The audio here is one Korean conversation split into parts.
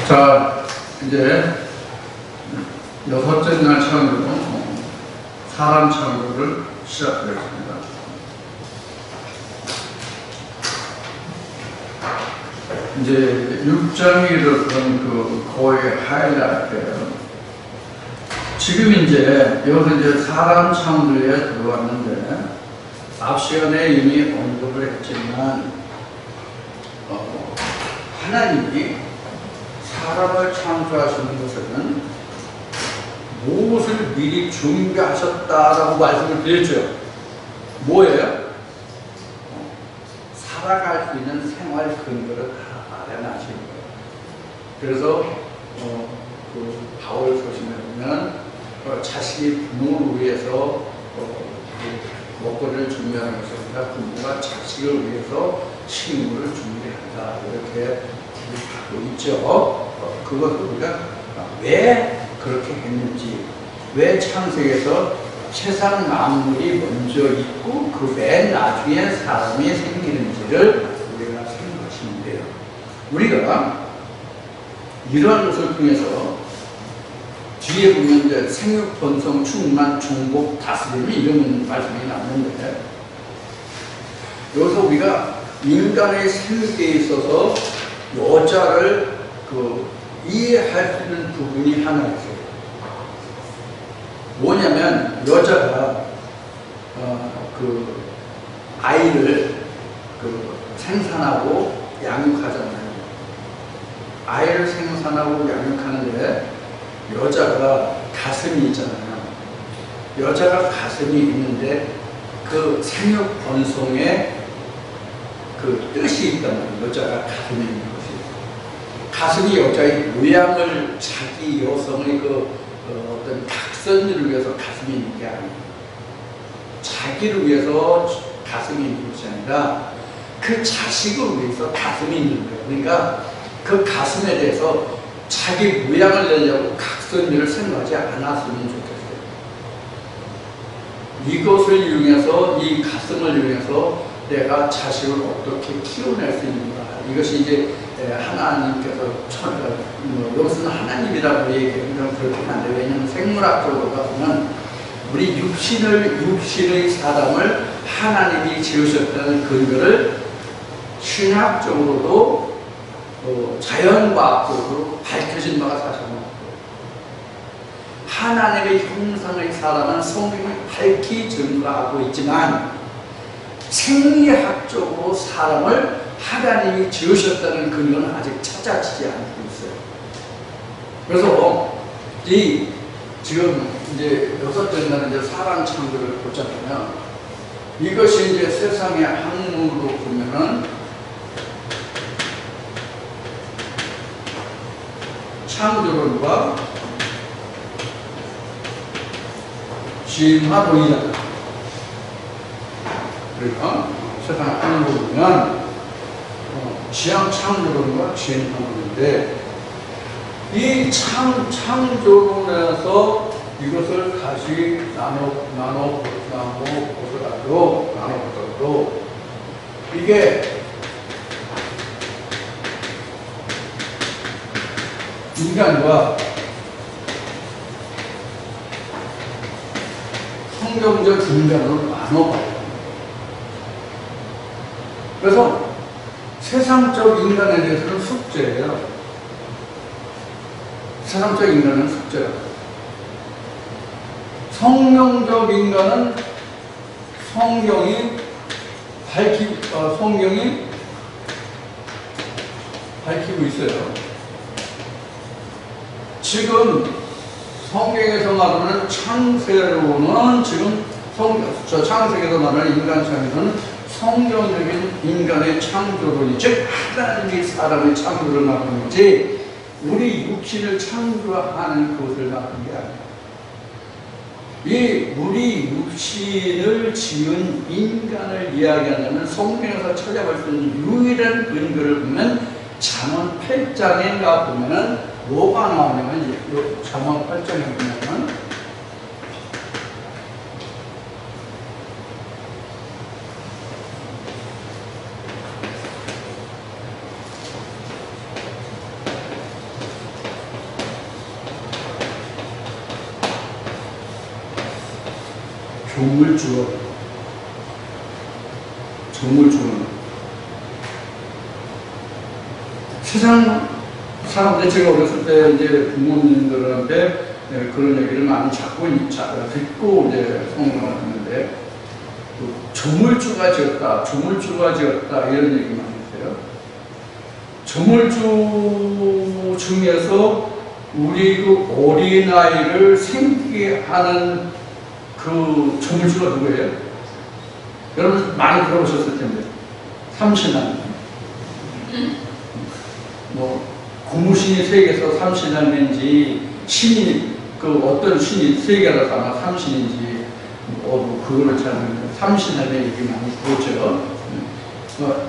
자, 이제 여섯째 날 창조로 사람 창조를 시작하겠습니다. 이제 6장이 이렇던 거의 하이라이트예요. 지금 이제 여기서 이제 사람 창조에 들어왔는데 앞 시간에 이미 언급을 했지만 하나님이 사람을 창조하시는 것은 무엇을 미리 준비하셨다라고 말씀을 드렸죠. 뭐예요? 살아갈 수 있는 생활 근거를 다 마련하신 거예요. 그래서 그 바울 서신에 보면 자식이 부모를 위해서 먹거리를 준비하는 것입니다. 부모가 자식을 위해서 식물을 준비한다. 이렇게 하고 있죠. 그것도 우리가 왜 그렇게 했는지, 왜 창세기에서 세상 만물이 먼저 있고 그 맨 나중에 사람이 생기는지를 우리가 생각하시면 돼요. 우리가 이러한 것을 통해서 뒤에 보면 이제 생육, 번성, 충만, 중복, 다스림 이런 말씀이 나오는데 여기서 우리가 인간의 생육에 있어서 여자를 이해할 수 있는 부분이 하나 있어요. 뭐냐면 여자가 아이를 생산하고 양육하잖아요. 아이를 생산하고 양육하는데 여자가 가슴이 있잖아요. 여자가 가슴이 있는데 그 생육 번성에 그 뜻이 있단 말이에요. 여자가 가슴이 있는 것이. 가슴이 여자의 모양을 자기 여성의 어떤 각선을 위해서 가슴이 있는 게 아니에요. 자기를 위해서 가슴이 있는 것이 아니라 그 자식을 위해서 가슴이 있는 거예요. 그러니까 그 가슴에 대해서 자기 모양을 내려고 각선미를 생각하지 않았으면 좋겠어요. 이것을 이용해서, 이 가슴을 이용해서 내가 자식을 어떻게 키워낼 수 있는가. 이것이 이제 하나님께서 여기서는 하나님이라고 얘기하면 그렇긴 한데, 왜냐하면 생물학적으로 보면 우리 육신의 사람을 하나님이 지으셨다는 근거를 신학적으로도 자연과학적으로 밝혀진 바가 사실입니다. 하나님의 형상의 사람은 성경이 밝히 증거하고 있지만 생리학적으로 사람을 하나님이 지으셨다는 근거는 아직 찾아지지 않고 있어요. 그래서 지금 이제 여섯째 날 이제 사람 창조를 보자면 이것이 이제 세상의 학문으로 보면은 창조론과 진화론이다. 그러니까 세상 학문으로 보면 지향 창조론과 진화론인데 이 창조론에서 이것을 다시 나눠보더라도 이게 인간과 성경적 인간으로 나눠봐요. 그래서 세상적 인간에 대해서는 숙제예요. 세상적 인간은 숙제예요. 성령적 인간은 성경이 밝히고 있어요. 지금 성경에서 말하는 창세로는 지금 창세기에서 말하는 인간 창조는 성경적인 인간의 창조론이 즉 하나님이 사람의 창조를 말하는 거지 우리 육신을 창조하는 것을 말하는 게 아니에요. 이 우리 육신을 지은 인간을 이야기하려면 성경에서 찾아볼 수 있는 유일한 근거를 보면 잠언 8장인가 보면은 뭐가 나오냐면 잠언 8장에 보면은 종을 주어. 종을 주는. 세상 사람들, 제가 어렸을 때 이제 부모님들한테 그런 얘기를 많이 듣고 이제 성경을 했는데, 조물주가 지었다, 조물주가 지었다, 이런 얘기 많이 했어요. 조물주 중에서 우리 그 어린아이를 생기게 하는 그 조물주가 누구예요? 여러분 많이 들어보셨을 텐데, 삼신한. 뭐 고무신이 세계에서 삼신한인지, 신이 그 어떤 신이 세계라서 아마 삼신인지 그거는 잘 모르겠어요. 삼신한의 얘기 많이 들었죠.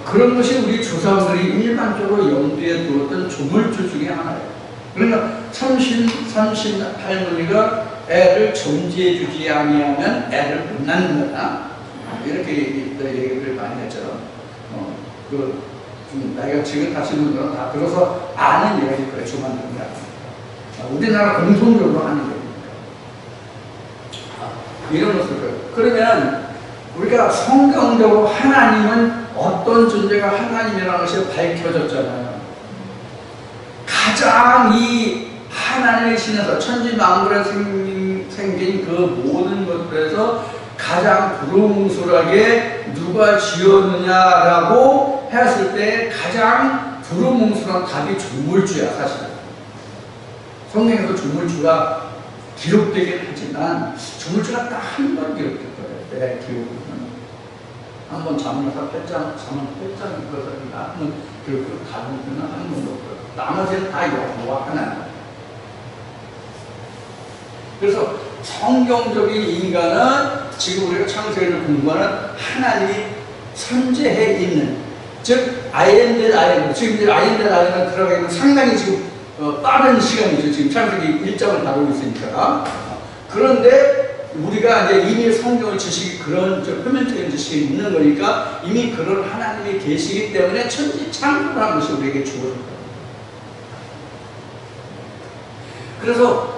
그런 것이 우리 조상들이 일반적으로 염두에 두었던 조물주 중에 하나예요. 그러니까 삼신 할머니가 애를 존재해주지 아니하면 애를 못 낳는다, 이렇게 얘기를 많이 했죠. 나이가 지금 하시는 분들은 다 들어서 아는 이야기일 거예요. 조만들이라. 우리나라 공통적으로 하는 얘기입니다. 이런 것을 거예요. 그러면 우리가 성경적으로 하나님은 어떤 존재가 하나님이라는 것이 밝혀졌잖아요. 가장 이 하나님의 신에서 천지만물에 생긴 그 모든 것들에서 가장 두루뭉술하게 누가 지었느냐라고 했을 때 가장 두루뭉술한 답이 조물주야. 사실은 성경에서 조물주가 기록되긴 하지만 조물주가 딱 한 번 기록될 거예요. 내 기록은 한번 잠언에서 8장 읽어서니까 한번 기록되고 다른 때는 한 번도 없고요. 나머지는 다 여호와 하나님. 그래서 성경적인 인간은 지금 우리가 창세기를 공부하는 하나님이 선재해 있는, 즉 아이엔델 아이엔, 지금 이제 아이엔델 아이엔에 들어가기는 상당히 지금 빠른 시간이죠. 지금 창세기 1장을 다루고 있으니까. 그런데 우리가 이제 이미 성경의 지식이 그런 표면적인 지식이 있는 거니까 이미 그런 하나님이 계시기 때문에 천지 창조라는 것이 우리에게 주어졌다. 그래서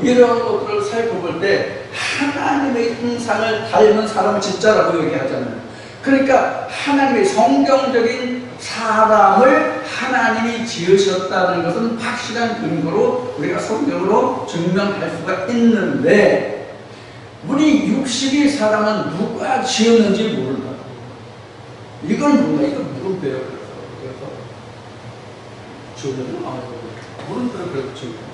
이런 것들을 살펴볼 때 하나님의 형상을 닮은 사람을 진짜라고 얘기하잖아요. 그러니까 하나님의 성경적인 사람을 하나님이 지으셨다는 것은 확실한 근거로 우리가 성경으로 증명할 수가 있는데, 우리 육식의 사람은 누가 지었는지 모른다. 이건 뭐야? 이건 물음표예요. 그래서 지으면 물음표를 그래서 지으면.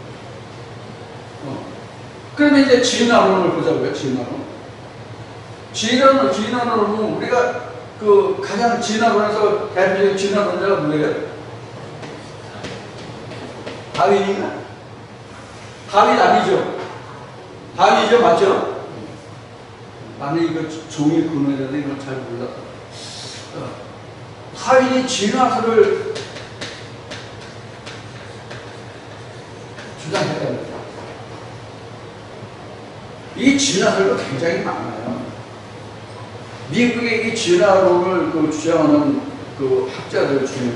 그러면 이제 진화론을 보자고요. 진화론은 우리가 그 가장 진화론에서 대표적인 진화론자가 누구예요? 다윈인가? 다윈 아니죠? 다윈이죠, 맞죠? 나는 이거 종이 근원이라는 이걸 잘 몰라서. 다윈이 진화설을 주장했답니다. 이 진화설도 굉장히 많아요. 미국의 이 진화론을 주장하는 그 학자들 중에는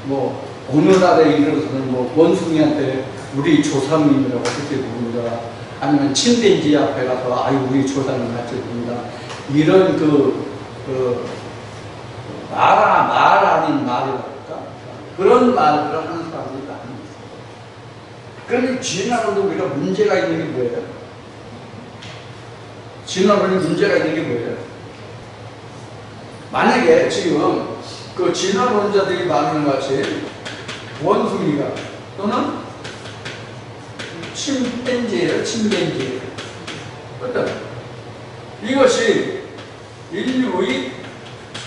뭐 어느 나라에 이르러서는 뭐 원숭이한테 우리 조상님이라고 그렇게 부른다, 아니면 침대지 앞에 가서 아유 우리 조상님 같이 부른다, 이런 말 아닌 말이랄까, 그런 말들을 하는 사람들이 많이 있어요. 그런데 진화론도 우리가 문제가 있는 게 뭐예요? 진화론이 문제가 있는 게 뭐예요? 만약에 지금 그 진화론자들이 말하는 것 같이 원숭이가 또는 침팬지예요. 어떤 이것이 인류의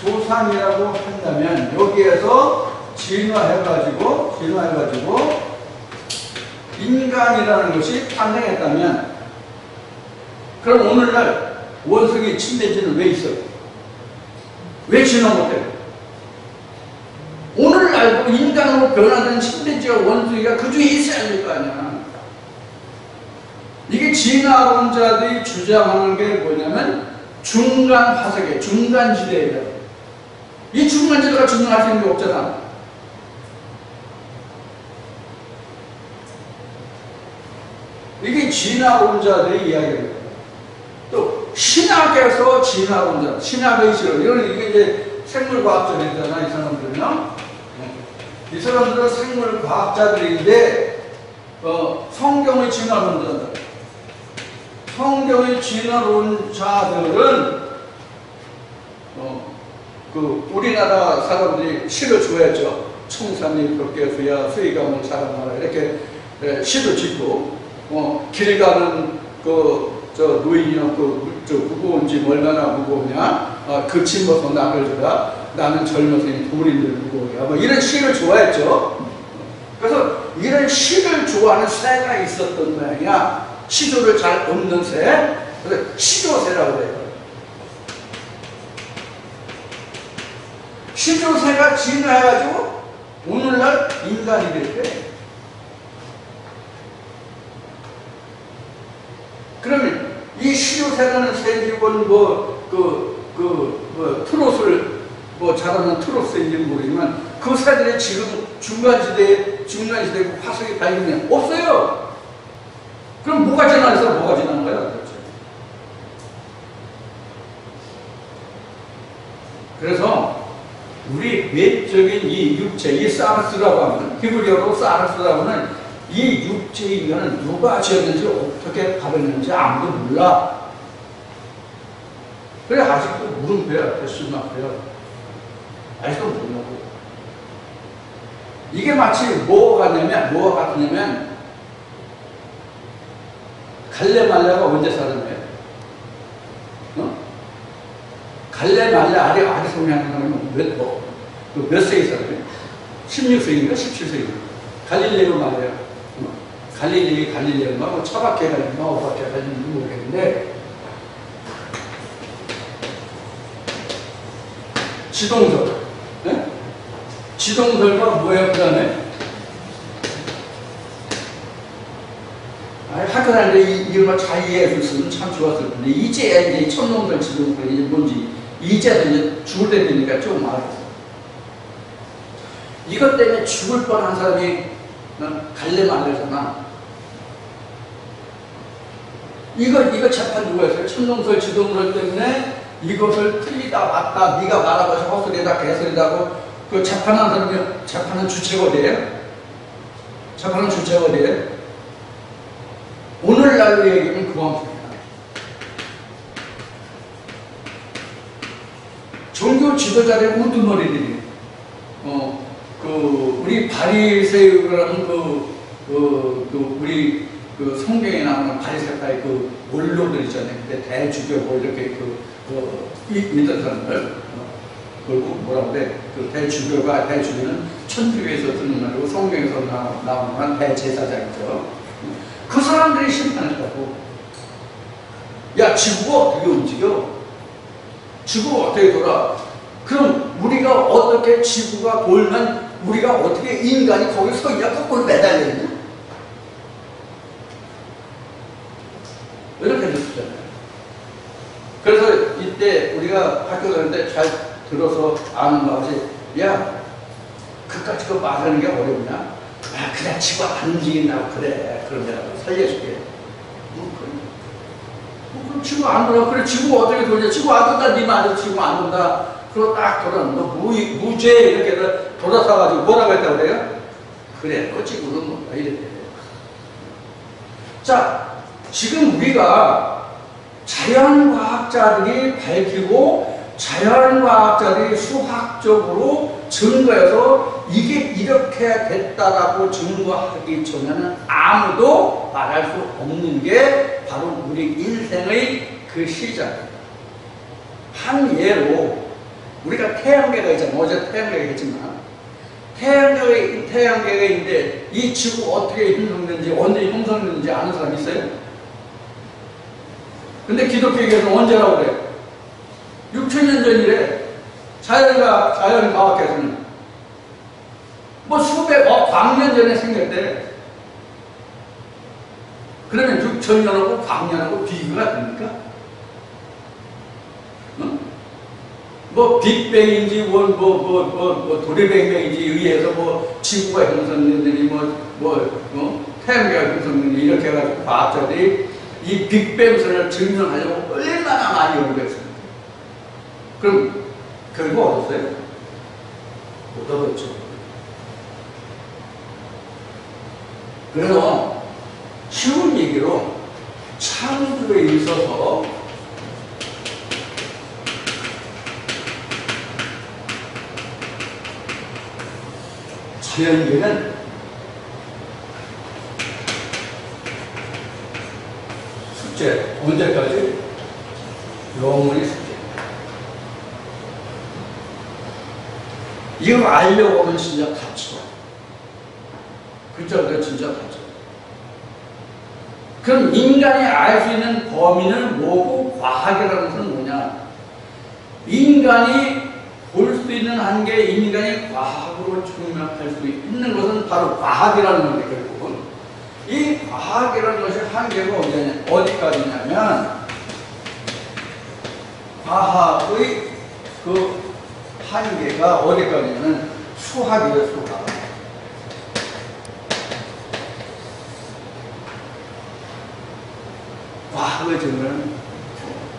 조상이라고 한다면 여기에서 진화해가지고 인간이라는 것이 탄생했다면, 그럼 오늘날 원숭이 침팬지는 왜 있어요? 왜 진화 못해요? 오늘날도 인간으로 변화된 침팬지와 원숭이가 그 중에 있어야 될 거 아니야. 이게 진화론자들이 주장하는 게 뭐냐면 중간 화석에, 중간 지대예요. 이 중간 지대가 증명할 수 있는 게 없잖아. 이게 진화론자들의 이야기예요. 또 신학에서 진화론자, 신학의 실험, 이게 이제 생물과학자들이잖아, 이 사람들은요. 이 사람들은 생물과학자들인데, 성경의 진화론자들. 성경의 진화론자들은, 우리나라 사람들이 시를 좋아했죠. 청산리 벽계수야 수의감을 사랑하라 이렇게 시도 짓고 길 가는 노인이요 무거운 짐 얼마나 무거우냐 그 짐 벗어 나를 주라 나는 젊어서니 돌인들 무거우냐 뭐 이런 시를 좋아했죠. 그래서 이런 시를 좋아하는 새가 있었던 모양이야. 시조를 잘 읊는 새, 그래서 시조새라고 그래요. 시조새가 진화해가지고 오늘날 인간이 됐대. 그러면 이 시조새라는 새집은 트롯을 잘하는 트롯새인지 모르지만 그 새들이 지금 중간시대에 화석이 발견이 없어요. 그럼 뭐가 진화해서 뭐가 진화한 거야? 그렇죠. 그래서 우리 외적인 이 육체, 이 사르스라고 하는, 히브리어로 사르스라고 하는 이 육체의 인간은 누가 지었는지 어떻게 발현했는지 아무도 몰라. 그래, 아직도 물음표야, 대수마표야. 아직도 모르냐고. 이게 마치 뭐가 같냐면, 갈레말레가 언제 살았나요? 갈레말레 아리소미아는 사람은 몇 세기 살아요? 16세기인가 17세기. 갈릴레오 말이에요. 갈릴레오가 차박해 갈릴레오가 오박해 갈릴레오인지 모르겠는데 지동설. 네? 지동설과 뭐예요? 그 다음에 학교 다닐 때 이런 걸 잘 이해해 줬으면 참 좋았을 텐데 이제 천놈들 지동설이 뭔지 이제도 이제 죽을 때 되니까 좀 알았어. 이것 때문에 죽을 뻔한 사람이 갈레말레잖아. 이거 재판 누가 했어요? 천동설, 지동설 때문에 이것을 틀리다 맞다 네가 말한 것이 헛소리다 개소리다고 그 재판한 사람이 재판은 주체가 어디예요? 재판은 주체가 어디예요? 오늘날로 얘기하면 그만큼이야. 종교 지도자들의 우두머리들이 우리 바리새인이라는 우리 성경에 나오는 바리새파의 원로들 있잖아요. 그때 대주교고 이렇게 믿던 사람들 뭐라고 그래? 대주교는 천주교에서 듣는 말이고 성경에서 나오는 대제사장이죠. 그 사람들이 심판했다고. 야, 지구가 어떻게 움직여? 지구가 어떻게 돌아? 그럼 우리가 어떻게 지구가 돌면 우리가 어떻게 인간이 거기 서 있냐? 거꾸로 매달려 있냐? 이렇게 됐었잖아요. 그래서 이때 우리가 학교 다닐 때 잘 들어서 아는 것이 야, 그까짓 거 말하는 게 어렵냐? 그냥 지구 안 움직인다고 그래. 그럼 내가 살려줄게. 그럼 지구 안 돌아. 그래, 지구가 어떻게 돌냐? 지구 안 돈다. 네 말은 지구 안 돈다. 그리고 딱 돌아. 너 무죄 이렇게 돌아서가지고 뭐라고 했다고 그래요? 그래, 너 지구는 뭔가 이랬대. 자, 지금 우리가 자연과학자들이 밝히고 자연과학자들이 수학적으로 증거해서 이게 이렇게 됐다라고 증거하기 전에는 아무도 말할 수 없는 게 바로 우리 인생의 그 시작입니다. 한 예로 우리가 태양계가 있잖아요. 어제 태양계가 있지만 태양계가 있는데 이 지구 어떻게 형성됐는지 언제 형성됐는지 아는 사람 있어요? 근데 기독교에서는 언제라고 그래? 6천년 전이래. 자연과학에서는 뭐 수백억 광년 전에 생겼대. 그러면 6천년하고 광년하고 비교가 됩니까? 뭐 빅뱅인지 도리뱅뱅인지 의해서 지구가 형성됐더니 태양계가 형성됐더니 이렇게 해가지고 과학자들이 이 빅뱅선을 증명하려고 얼마나 많이 연구했습니까? 그럼 결국 얻었어요? 못 얻었죠. 그래서 쉬운 얘기로 창조에 있어서 자연계는 숙제, 언제까지? 영원히 숙제. 이거 알려고 하면 진짜 다쳐. 그죠? 그래, 진짜 다쳐. 그럼 인간이 알 수 있는 범위는 뭐고, 과학이라는 것은 뭐냐? 인간이 볼 수 있는 한계, 인간이 과학으로 증명할 수 있는 것은 바로 과학이라는 건데, 결국은. 이 과학이라는 것이 한계가 어디까지냐면, 과학의 그 한계가 어디까지냐면, 수학이에요, 수학. 과학의 증명은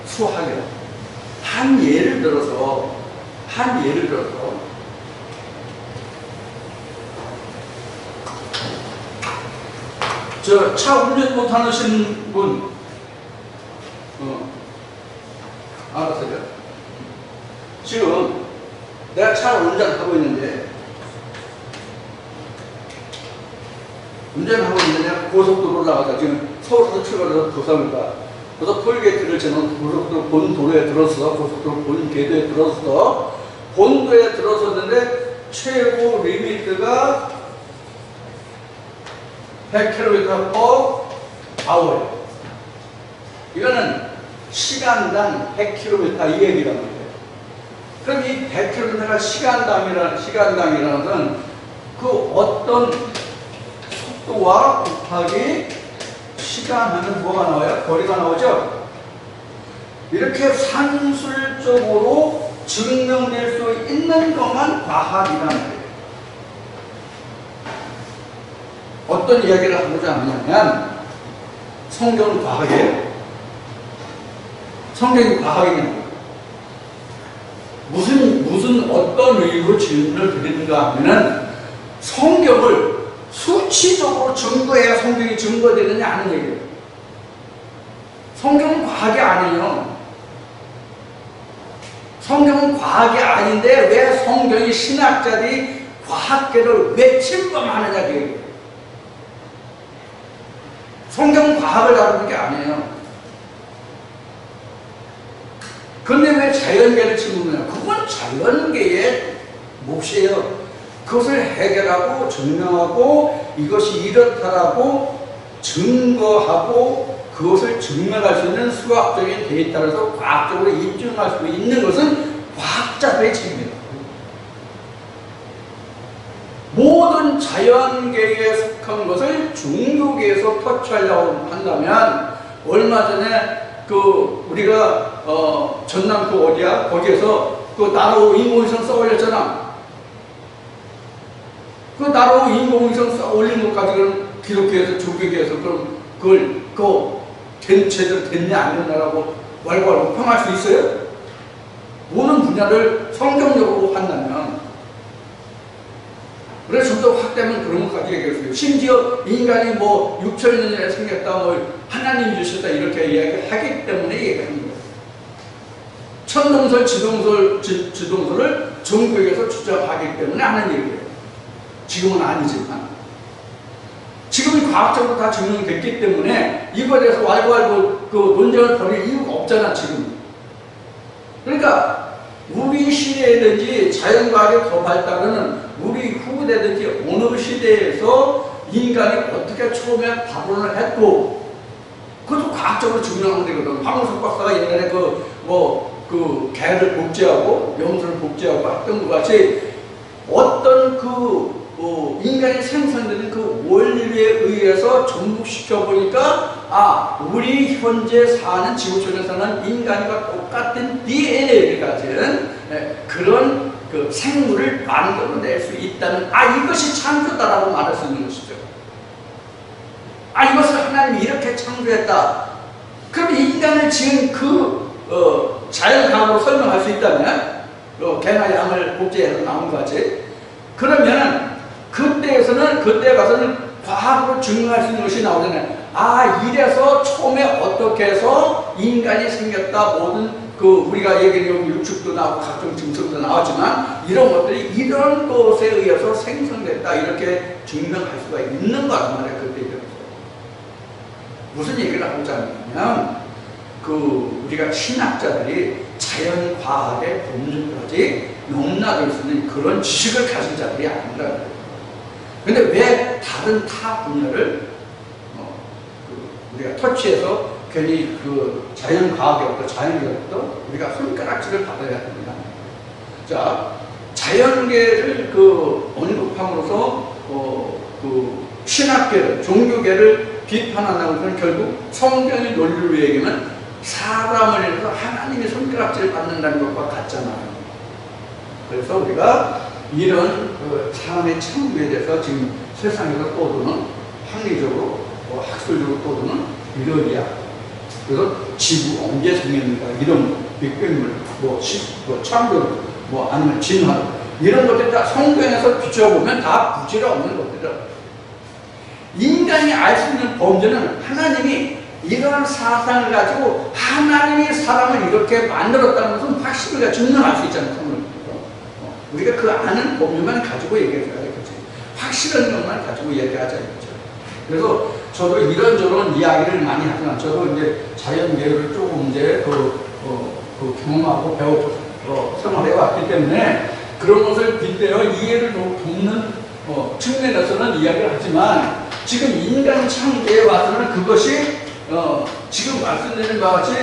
수학이라고. 한 예를 들어서 저 차 운전 못하시는 분 알았어요? 지금 내가 차를 운전하고 있는데 내가 고속도로 나가서 지금 서울에서 출발해서 부산을 가. 그래서 톨게이트를 지나면 고속도로 본도로에 들어서 고속도로 본궤도에 들어서 본도에 들어섰는데 최고 리미트가 100km/h예요. 이거는 시간당 100km 이 얘기란 말이에요. 그럼 이 100km가 시간당이라는 것은 그 어떤 속도와 곱하기 시간 하면 뭐가 나와요? 거리가 나오죠? 이렇게 산술적으로 증명될 수 있는 것만 과학이라는 거예요. 어떤 이야기를 하고자 하냐면 성경은 과학이에요. 성경이 과학이냐고요. 무슨 어떤 의미로 질문을 드리는가 하면은 성경을 수치적으로 증거해야 성경이 증거되느냐 하는 얘기예요. 성경은 과학이 아니에요. 성경은 과학이 아닌데 왜 성경이 신학자들이 과학계를 왜 침범하느냐 그 얘기예요. 성경은 과학을 다루는 게 아니에요. 그런데 왜 자연계를 침범하냐? 그건 자연계의 몫이에요. 그것을 해결하고 증명하고 이것이 이렇다라고 증거하고 그것을 증명할 수 있는 수학적인 데이터라서 과학적으로 입증할 수 있는 것은 과학자들의 책임입니다. 모든 자연계에 속한 것을 종교계에서 터치하려고 한다면 얼마 전에 우리가 전남 어디야? 거기에서 나로 인공위성 써 올렸잖아. 나로 인공위성 써 올린 것까지 기독교에서 종교계에서 그걸 제대로 됐냐 안 됐냐라고 왈가왈부 평할 수 있어요? 모든 분야를 성경적으로 한다면 그래서 좀 더 확대하면 그런 것까지 얘기했어요. 심지어 인간이 6천년 전에 생겼다, 하나님이 주셨다 이렇게 이야기하기 때문에 얘기하는 거예요. 천동설, 지동설을 종교에서 주장하기 때문에 하는 얘기예요. 지금은 아니지만. 지금은 과학적으로 다 증명됐기 때문에 이거에 대해서 왈가왈부 논쟁을 벌일 이유가 없잖아, 지금. 그러니까 우리 시대든지 자연과학이 더 발달하는 우리 후대든지 어느 시대에서 인간이 어떻게 처음에 발원을 했고 그것도 과학적으로 증명하는 데거든. 황우석 박사가 옛날에 개를 복제하고 염소를 복제하고 했던 것 같이 어떤 인간이 생성되는 그 원리에 의해서 접목시켜 보니까 우리 현재 사는 지구촌에 사는 인간과 똑같은 DNA를 가진 그런 생물을 만들어낼 수 있다는 이것이 창조다라고 말할 수 있는 것이죠. 이것을 하나님이 이렇게 창조했다. 그럼 인간을 지은 자연과학으로 설명할 수 있다면, 개나 양을 복제해서 나온 거지. 그러면 그때 가서는 과학으로 증명할 수 있는 것이 나오잖아요. 아, 이래서 처음에 어떻게 해서 인간이 생겼다, 모든 우리가 얘기하는 육축도 나오고 각종 증서도 나왔지만 이런 것들이 이런 것에 의해서 생성됐다, 이렇게 증명할 수가 있는 거란 말이에요. 그때 얘기해서 무슨 얘기를 하고자 하냐면, 우리가 신학자들이 자연과학의 본질까지 용납할 수 있는 그런 지식을 가진 자들이 아니라는 거예요. 근데 왜 다른 타 분야를 우리가 터치해서 괜히 자연과학에부터 자연계부터 우리가 손가락질을 받아야 됩니다. 자, 자연계를 언급함으로써 신학계를, 종교계를 비판한다고 하면 결국 성경의 논리를 얘기하면 사람을 위해서 하나님이 손가락질 받는다는 것과 같잖아요. 그래서 우리가 이런 사람의 창조에 대해서 지금 세상에서 떠도는 합리적으로, 학술적으로 떠도는 이런 이야기, 그래서 지구 언제 생겼는가, 이런 빅뱅물, 창조, 아니면 진화, 이런 것들 다 성경에서 비춰보면 다 부질없는 것들이다. 인간이 알 수 있는 범죄는 하나님이 이러한 사상을 가지고 하나님이 사람을 이렇게 만들었다는 것은 확실히 증명할 수 있잖아요. 성경에서. 우리가 그 아는 범위만 가지고 얘기해줘야 되겠지. 확실한 것만 가지고 얘기하자 이거죠. 그래서 저도 이런저런 이야기를 많이 하지만, 저도 이제 자연계를 조금 이제 경험하고 배워 생활해 왔기 때문에 그런 것을 빗대어 이해를 돕는 측면에서는 이야기를 하지만, 지금 인간 창조에 와서는 그것이 지금 말씀드린 바와 같이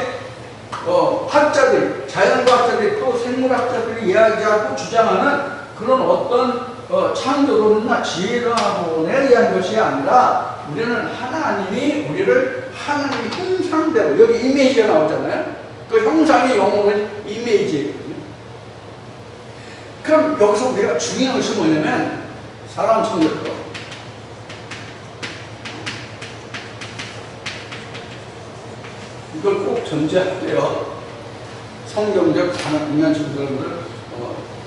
학자들, 자연과학자들이 또 생물학자들이 이야기하고 주장하는 그런 어떤 창조론이나 지혜론에 의한 것이 아니라, 우리는 하나님이 우리를 하나님의 형상대로, 여기 이미지가 나오잖아요. 그 형상의 영어는 이미지거든요. 그럼 여기서 우리가 중요한 것이 뭐냐면, 사람 창조도 이걸 꼭 전제할게요. 성경적 인간 증거를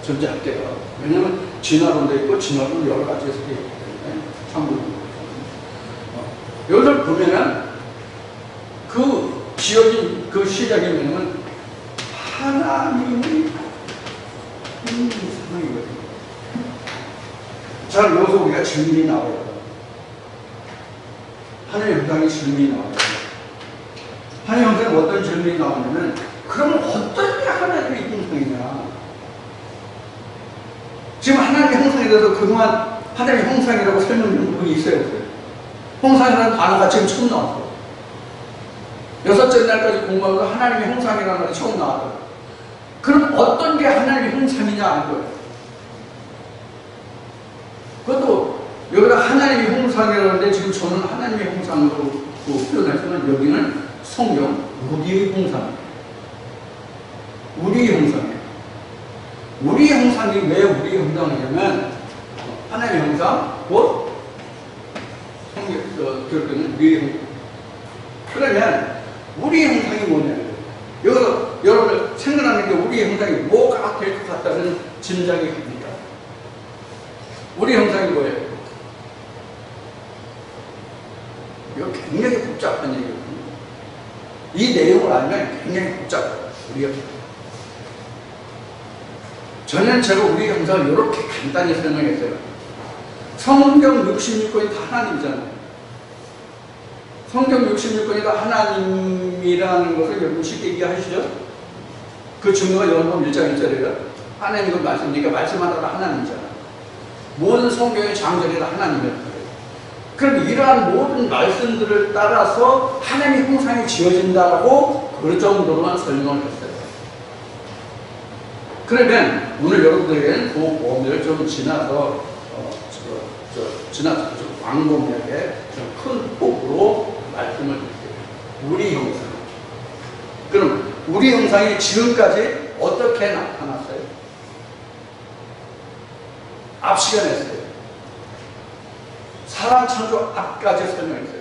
전제할게요. 왜냐하면 진화론도 있고 진화론 여러 가지 해석이 있기 때문에 참고로. 여기서 보면은 지어진 시작이 뭐냐면 하나님의 형상이거든요. 자, 여기서 우리가 질문이 나와요. 하나님의 형상이 질문이 나와요. 하나님의 형상에 어떤 질문이 나오냐면, 그러면 어떤 게 하나님의 형상이냐? 지금 하나님의 형상에 대해서 그동안 하나님의 형상이라고 설명드린 부분이 있어요. 형상이라는 단어가 지금 처음 나왔어요. 6째 날까지 공부하면서 하나님의 형상이라는 말이 처음 나왔어요. 그럼 어떤 게 하나님의 형상이냐 하는 거예요. 그것도 여기다 하나님의 형상이라는데, 지금 저는 하나님의 형상으로 표현했지만 여기는 성경 우리의 형상, 우리의 형상이에요. 우리의 형상이 왜 우리의 형상이냐면, 하나님의 형상, 곧 성경 교육은 우리의 형상. 그러면 우리의 형상이 뭐냐면, 여기서 여러분 생각하는 게 우리의 형상이 뭐가 될 것 같다는 짐작이 됩니까? 우리의 형상이 뭐예요? 이거 굉장히 복잡한 얘기거든요. 이 내용을 알면 굉장히 복잡해요. 우리 형상. 저는 제가 우리 형상을 이렇게 간단히 설명했어요. 성경 66권이 다 하나님이잖아요. 성경 66권이 다 하나님이라는 것을 여러분 쉽게 이해하시죠? 그 증거가 요한복음 1장 1절이에요. 하나님 그 말씀이니까 말씀 하나가 하나님이잖아요. 모든 성경의 장절이 다 하나님이에요. 그럼 이러한 모든 말씀들을 따라서 하나님의 형상이 지어진다고 그 정도로만 설명을 했어요. 그러면 오늘 여러분들에게는 그 범위를 좀 지나서 좀 광범위하게 좀 큰 폭으로 말씀을 드릴게요. 우리 형상. 그럼 우리 형상이 지금까지 어떻게 나타났어요? 앞 시간에 했어요. 사람 창조 앞까지 설명했어요.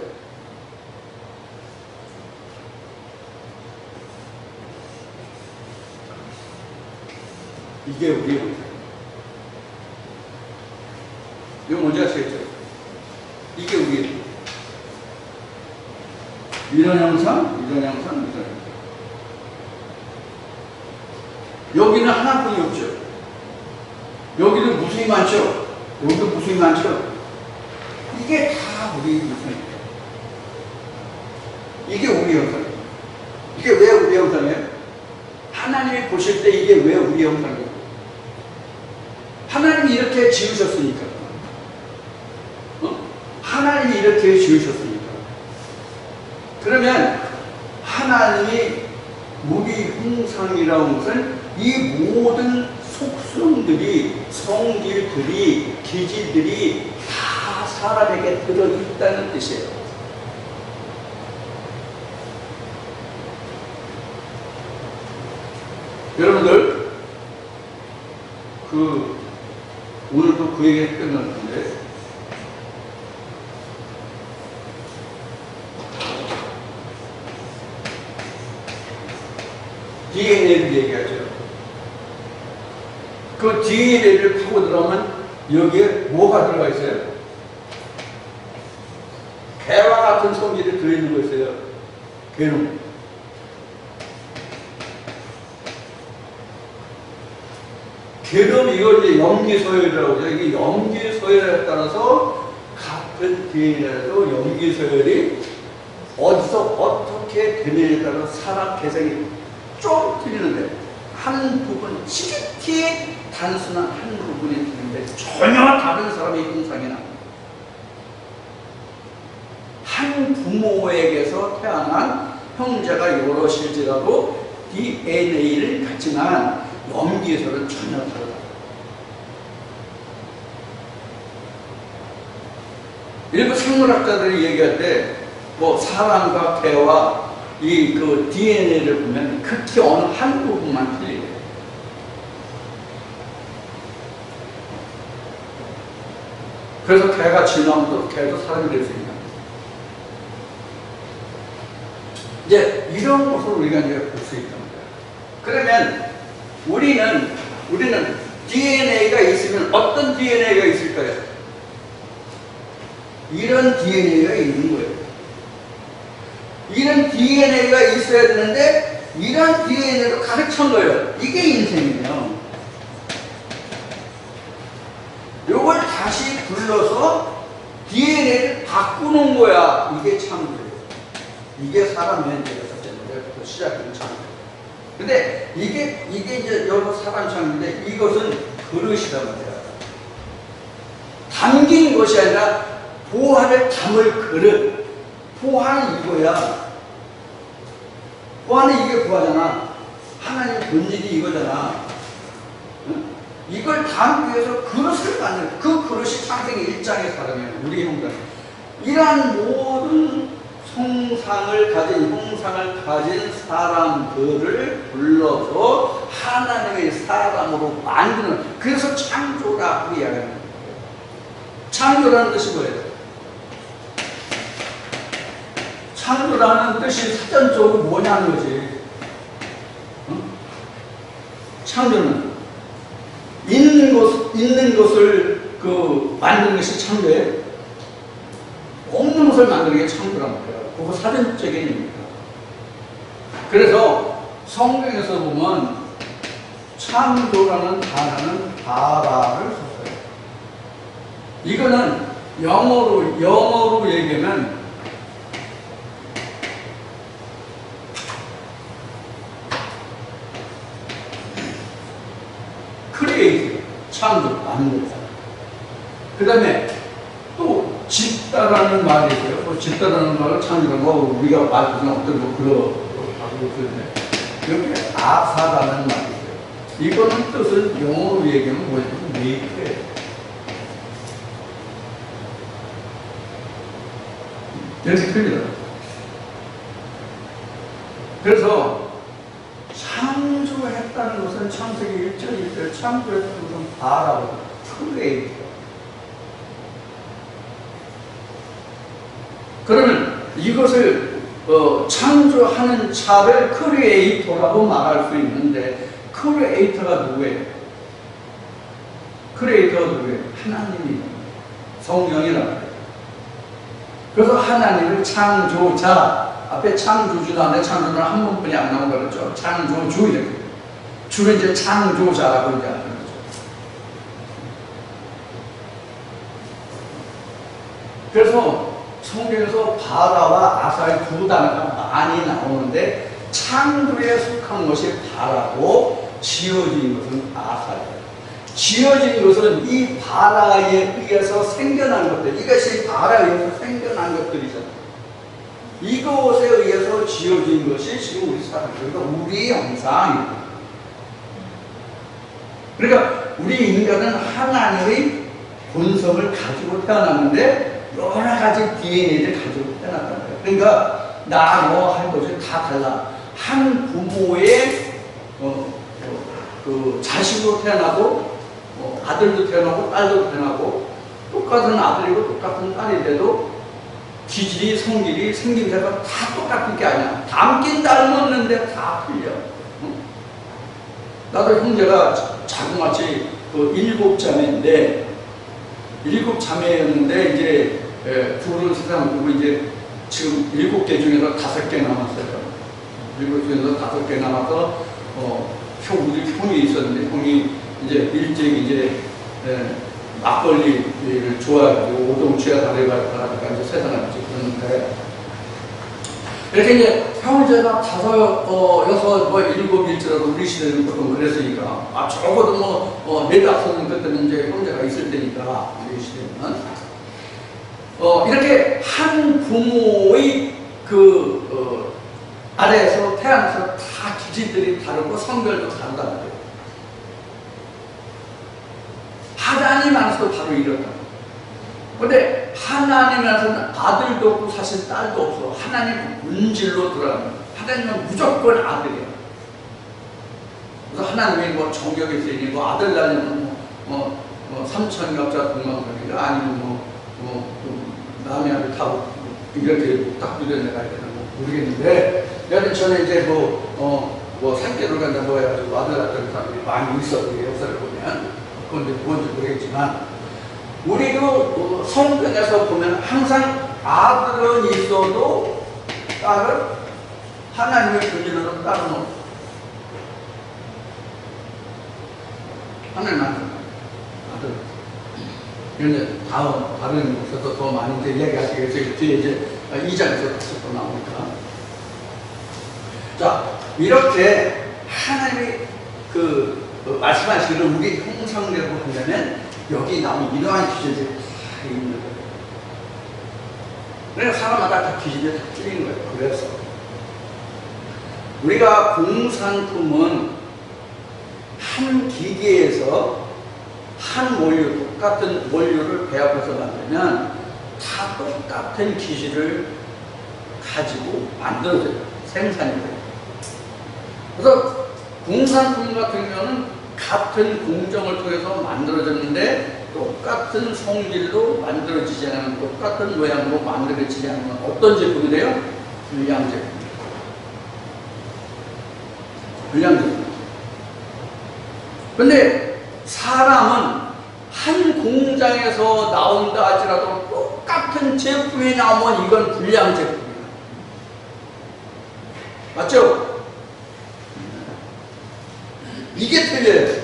이게 우리 형상. 이거 뭔지 아시겠죠? 이게 우리 이런 형상, 이런 형상, 이런 형상. 여기는 하나뿐이 없죠. 여기도 무수히 많죠. 여기도 무수히 많죠. 이게 다 우리 형상이에요. 이게 우리 형상이에요. 이게 왜 우리 형상이에요? 하나님이 보실 때 이게 왜 우리 형상이에요? 하나님이 이렇게 지으셨으니까. 하나님이 이렇게 지으셨으니까. 그러면 하나님이 우리 형상이라는 것은 이 모든 속성들이, 성질들이, 기질들이 다 사람에게 들어있다는 뜻이에요. 여러분들, 오늘도 그 얘기 끝났는데, DNA를 얘기하죠. 그 DNA를 파고 들어가면 여기에 뭐가 들어가 있어요? 개와 같은 성질이 들어있는 거 있어요. 개놈. 개놈 이걸 이제 염기서열이라고 하죠. 이게 염기서열에 따라서 같은 DNA라도 염기서열이 어디서 어떻게 되느냐에 따라 사람 개성이 좀 틀리는데 한 부분, 지극히 단순한 한 부분이 틀리는데 전혀 다른 사람의 형상이 납니다. 한 부모에게서 태어난 형제가 여럿일지라도 DNA를 갖지만 염기에서는 전혀 다르다. 일부 생물학자들이 얘기할 때 뭐 사람과 개와 그 DNA를 보면 극히 어느 한 부분만 틀리게. 그래서 개가 진화하면 개도 사람이 될 수 있는. 이제 이런 것을 우리가 이제 볼 수 있단 말이야. 그러면 우리는 DNA가 있으면 어떤 DNA가 있을까요? 이런 DNA가 있는 거예요. 이런 DNA가 있어야 되는데 이런 DNA로 가득 찬 거예요. 이게 인생이에요. 요걸 다시 불러서 DNA를 바꾸는 거야. 이게 참돼요. 이게 사람 현재가 됐는데 시작은 참. 근데 이게 이제 여러 사람 참인데 이것은 그릇이란 말이야. 담긴 것이 아니라 보화를 담을 그릇. 보화는 이거야. 보화는 이게 보화잖아. 하나님 본질이 이거잖아. 응? 이걸 담기 위해서 그릇을 만드는, 그 그릇이 창세기 1장의 사람이에요. 우리 형상. 이러한 모든 형상을 가진 사람들을 불러서 하나님의 사람으로 만드는, 그래서 창조라고 이야기하는 거예요. 창조라는 뜻이 뭐예요? 창조라는 뜻이 사전적으로 뭐냐는 거지. 어? 창조는 있는 것을 만드는 것이 창조예요. 없는 것을 만드는 게 창조란 말이에요. 그거 사전적인 의미입니다. 그래서 성경에서 보면 창조라는 단어는 바라를 썼어요. 이거는 영어로 얘기하면 크리에이티브, 창조, 만들다. 그 다음에 또 짓다라는 말이 있어요. 짓다라는 말을 창조라는 거 우리가 말하는 어떤 이렇게 아사라는 말이 있어요. 이거는 뜻은 영어로 얘기하면 뭐예요? 메이크예요. 이렇게 틀리다. 그래서 창조했다는 것은 창세기 1절 1절 창조했다는 것은 바라고 크리에이터. 그러면 이것을 창조하는 자를 크리에이터라고 말할 수 있는데 크리에이터가 누구예요? 크리에이터들이 하나님이 성령이라고 해요. 그래서 하나님을 창조자, 앞에 창조주도 안 돼, 창조는 한 번뿐이 안 나온 거죠. 창조주 이렇게. 주를 이제 창조자라고 이제 하는 거죠. 그래서 성경에서 바라와 아사의 두 단어가 많이 나오는데 창조에 속한 것이 바라고 지어진 것은 아사예요. 지어진 것은 이 바라에 의해서 생겨난 것들, 이것이 바라에 의해서 생겨난 것들이잖아요. 이것에 의해서 지어진 것이 지금 우리 사람, 그러니까 우리 형상입니다. 그러니까 우리 인간은 하나님의 본성을 가지고 태어났는데 여러 가지 DNA를 가지고 태어났다는 거예요. 그러니까 나, 너 할 것이 다 달라. 한 부모의 그 자식으로 태어나고 아들도 태어나고 딸도 태어나고 똑같은 아들이고 똑같은 딸이 돼도 기질이 성질이 생긴 데가 다 똑같은 게 아니야. 닮긴 닮았는데 다 틀려. 응? 나도 형제가 자그마치 그 7자매인데 7자매였는데 이제 둘은 세상 두고 이제 지금 7개 중에서 5개 남았어요. 7개 중에서 5개 남아서 우리 형이 있었는데 형이 이제 일찍 이제 막걸리를 좋아해가지고 오동치가 다르니까 이제 세상을 이제 그러는데 이렇게 이제 형제가 5, 6, 7일지라도 우리 시대는 보통 그랬으니까 적어도 4, 5는 그때는 이제 형제가 있을 때니까 우리 시대는 이렇게 한 부모의 아래에서 태어나서 다 기질들이 다르고 성별도 다르다는 거예요. 하나님 안에서도 바로 이렇다. 그런데 하나님 안에서는 아들도 없고 사실 딸도 없어. 하나님 본질로 들어가는. 하나님은 무조건 아들이야. 그래서 하나님이 정격이 있으니 아들 낳으면 삼천갑자 동방선이가 아니면 남의 아들 다 이렇게 딱 누려내가야 되는 거 모르겠는데 여튼 전에 이제 산길을 간다고 해가지고 아들 낳던 사람들이 많이 있어. 역사를 보면. 그런데 뭔지 모르겠지만 우리도 성경에서 보면 항상 아들은 있어도 딸은 하나님의 본질로는 딸은 없어. 하나님 아들. 그런데 다른 곳에서 더 많이 이야기하시겠어요. 뒤에 이제 2장에서 다시 또 나오니까. 자, 이렇게 하나님이 말씀하시기를 우리 형상대로 한다면 여기 나온 이러한 기질들이 다 있는 거예요. 그러니까 사람마다 다 기질이 다 틀린 거예요. 그래서 우리가 공산품은 한 기계에서 한 원료, 똑같은 원료를 배합해서 만들면 다 똑같은 기질을 가지고 만들어져요. 생산이 돼요. 그래서 공산품 같은 경우는 같은 공정을 통해서 만들어졌는데 똑같은 성질로 만들어지지 않는 똑같은 모양으로 만들어지지 않는 어떤 제품이 돼요? 불량 제품. 불량 제품. 그런데 사람은 한 공장에서 나온다 할지라도 똑같은 제품이 나오면 이건 불량 제품이에요. 맞죠? 이게 틀려요.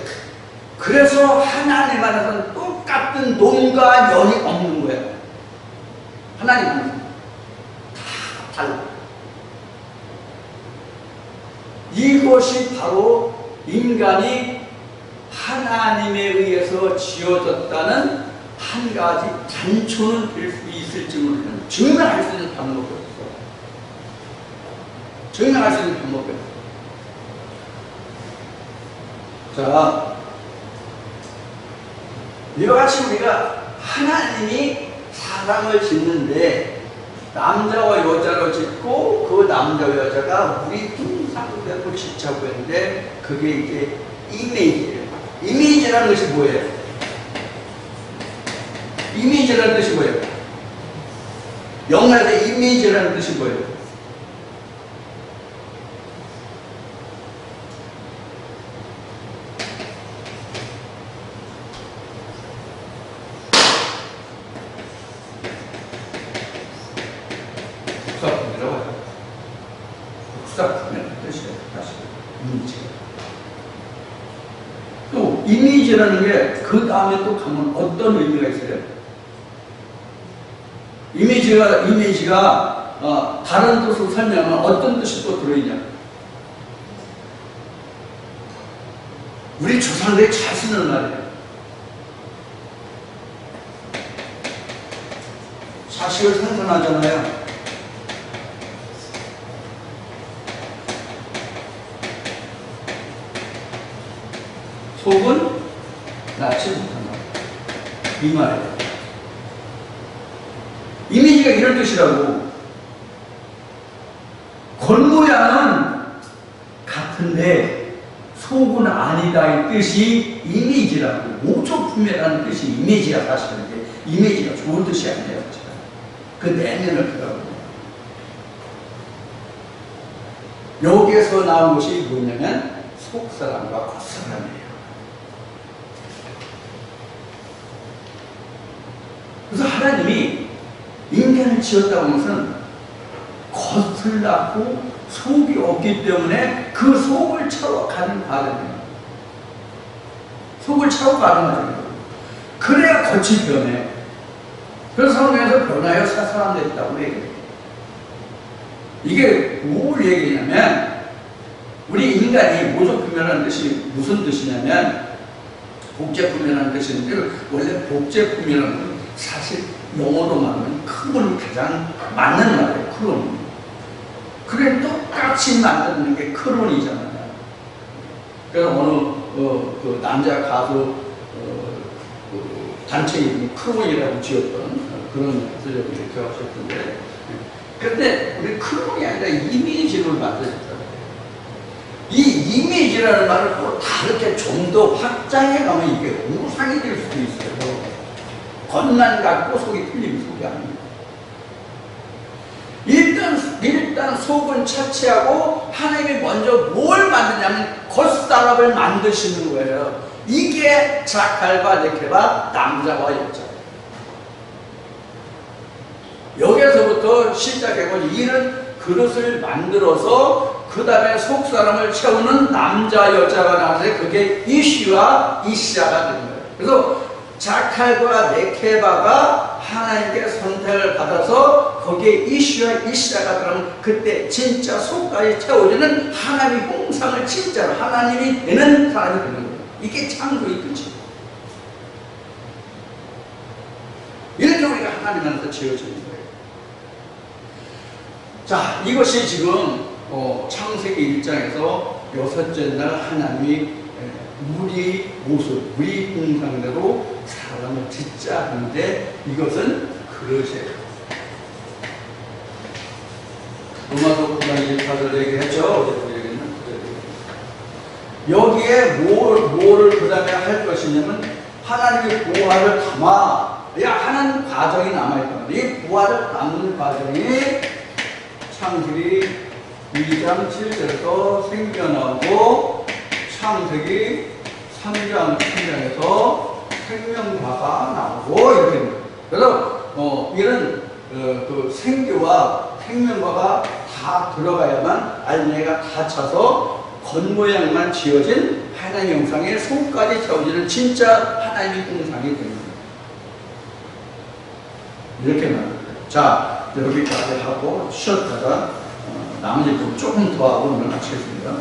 그래서 하나님 안에서는 똑같은 논과 연이 없는 거예요. 하나님 안에서는 다 달라. 이것이 바로 인간이 하나님에 의해서 지어졌다는 한 가지 단초는 될 수 있을지 모르는 증명할 수 있는 방법이 없어요. 증명할 수 있는 방법이 없어요. 자, 이와 같이 우리가 하나님이 사람을 짓는데 남자와 여자로 짓고 그 남자와 여자가 우리 형상대로 짓자고 했는데 그게 이제 이미지예요. 이미지라는 것이 뭐예요? 이미지라는 뜻이 뭐예요? 영어에서 이미지라는 뜻이 뭐예요? 싹싹하면 뜻이에요. 다시 이미지. 또 이미지라는 게 그 다음에 또 가면 어떤 의미가 있어요? 이미지가 다른 뜻으로 설명하면 어떤 뜻이 또 들어있냐? 우리 조상들이 잘 쓰는 말이에요. 자식을 생산하잖아요. 속은 낳지 못한다. 이 말이에요. 이미지가 이런 뜻이라고. 겉모양은 같은데 속은 아니다 이 뜻이 이미지라고. 모조품이라는 뜻이 이미지야. 사실은 이미지가 좋은 뜻이 아니에요. 그 내면을 그려고. 여기에서 나온 것이 뭐냐면 속사람과 겉사람이에요. 그래서 하나님이 인간을 지었다고 하는 것은 겉을 낳고 속이 없기 때문에 그 속을 채워 가는 과정이에요. 속을 채워 가는 과정이에요. 그래야 겉이 변해요. 그래서 성경에서 변하여 새 사람 됐다고 얘기해요. 이게 뭘 얘기냐면 우리 인간이 모조품이라는 뜻이 무슨 뜻이냐면 복제품이라는 뜻인데 원래 복제품이라는 건 사실 영어로 말하면 크론이 가장 맞는 말이에요. 크론. 그래 똑같이 만드는 게 크론이잖아요. 그래서 어느 그 남자 가수 단체 이름이 크론이라고 지었던 그런 것을 이렇게 하셨던데, 근데 우리 크론이 아니라 이미지를 만들었잖아요. 이 이미지라는 말을 또 다르게 좀 더 확장해 가면 이게 우상이 될 수도 있어요. 겉만 갖고 속이 틀리면 속이 아닙니다. 일단 속은 차치하고 하나님이 먼저 뭘 만드냐면 겉사람을 만드시는 거예요. 이게 자칼과 네케바, 남자와 여자예요. 여기서부터 시작해서 이는 그릇을 만들어서 그 다음에 속사람을 채우는 남자 여자가 나오는데 그게 이시와 이시아가 되는 거예요. 그래서 자칼과 네케바가 하나님께 선택을 받아서 거기에 이시와 이시아가 들어가면 그때 진짜 속까지 채워지는 하나님의 형상을 진짜로 하나님이 되는 사람이 되는 거예요. 이게 창조의 끝이에요. 이렇게 우리가 하나님한테 지어지는 거예요. 자, 이것이 지금 창세기 1장에서 여섯째 날 하나님이 우리 모습, 우리 형상대로 사람을 짓자 하는데 이것은 그릇이에요. 로마서 9장 1절을 얘기했죠. 어제 얘기했나? 여기에 뭐를 그 다음에 할 것이냐면 하나님의 보화를 담아, 하나님 과정이 남아있다. 이 보화를 담는 과정이 창세기 2장 7절에서 생겨나고 창세기 3장에서 생명과가 나오고 이렇게 됩니다. 그래서 이런 그 생기와 생명과가 다 들어가야만 알내가 다 차서 겉모양만 지어진 하나님의 형상의 속까지 채워지는 진짜 하나님의 형상이 됩니다. 이렇게 말합니다. 자, 여기까지 하고 쉬었다가 나머지 조금 더 하고 오늘 마치겠습니다.